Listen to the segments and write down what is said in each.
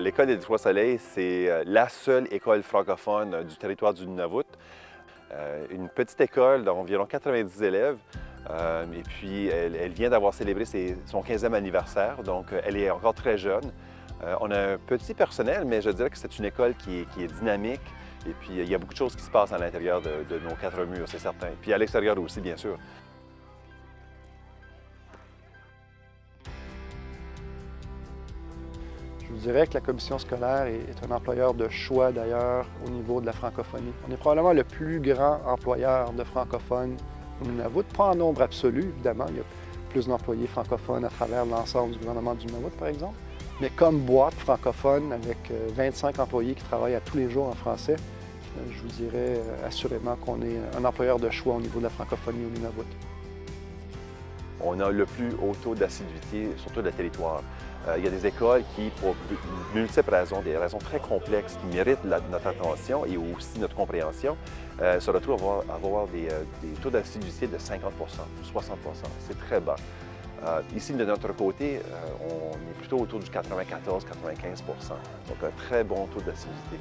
L'École des Trois-Soleils, c'est la seule école francophone du territoire du Nunavut. Une petite école d'environ 90 élèves. Et puis, elle vient d'avoir célébré son 15e anniversaire, donc elle est encore très jeune. On a un petit personnel, mais je dirais que c'est une école qui est dynamique. Et puis, il y a beaucoup de choses qui se passent à l'intérieur de nos quatre murs, c'est certain. Puis à l'extérieur aussi, bien sûr. Je vous dirais que la commission scolaire est un employeur de choix d'ailleurs au niveau de la francophonie. On est probablement le plus grand employeur de francophones au Nunavut, pas en nombre absolu évidemment, il y a plus d'employés francophones à travers l'ensemble du gouvernement du Nunavut par exemple, mais comme boîte francophone avec 25 employés qui travaillent à tous les jours en français, je vous dirais assurément qu'on est un employeur de choix au niveau de la francophonie au Nunavut. On a le plus haut taux d'assiduité sur tout le territoire. Il y a des écoles qui, pour multiples raisons, des raisons très complexes, qui méritent notre attention et aussi notre compréhension, se retrouvent à avoir des taux d'assiduité de 50 60 c'est très bas. Ici, de notre côté, on est plutôt autour du 94-95 donc un très bon taux d'assiduité.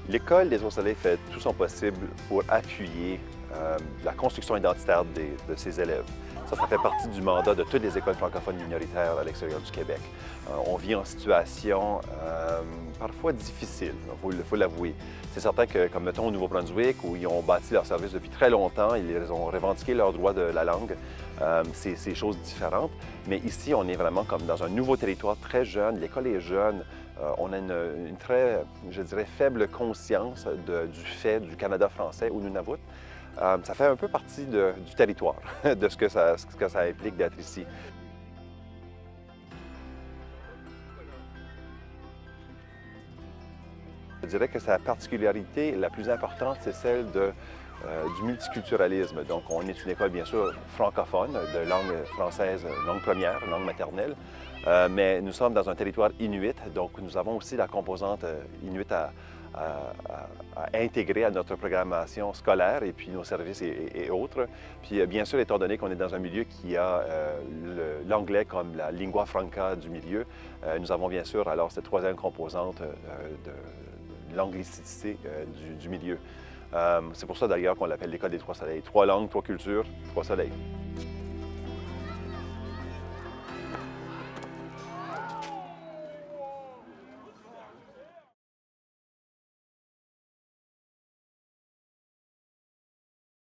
L'École des Trois-Soleils fait tout son possible pour appuyer la construction identitaire de ses élèves. Ça fait partie du mandat de toutes les écoles francophones minoritaires à l'extérieur du Québec. On vit en situation parfois difficile, il faut l'avouer. C'est certain que, comme mettons au Nouveau-Brunswick, où ils ont bâti leur service depuis très longtemps, ils ont revendiqué leur droit de la langue, c'est choses différentes. Mais ici, on est vraiment comme dans un nouveau territoire très jeune, l'école est jeune, on a une très, je dirais, faible conscience du fait du Canada français au Nunavut. Ça fait un peu partie du territoire, de ce que ça implique d'être ici. Je dirais que sa particularité la plus importante, c'est celle du multiculturalisme. Donc, on est une école, bien sûr, francophone, de langue française, langue première, langue maternelle, mais nous sommes dans un territoire inuit, donc nous avons aussi la composante inuit à intégrer à notre programmation scolaire et puis nos services et autres. Puis bien sûr, étant donné qu'on est dans un milieu qui a l'anglais comme la lingua franca du milieu, nous avons bien sûr alors cette troisième composante de l'anglicité du milieu. C'est pour ça d'ailleurs qu'on l'appelle l'École des Trois Soleils. 3 langues, 3 cultures, 3 soleils.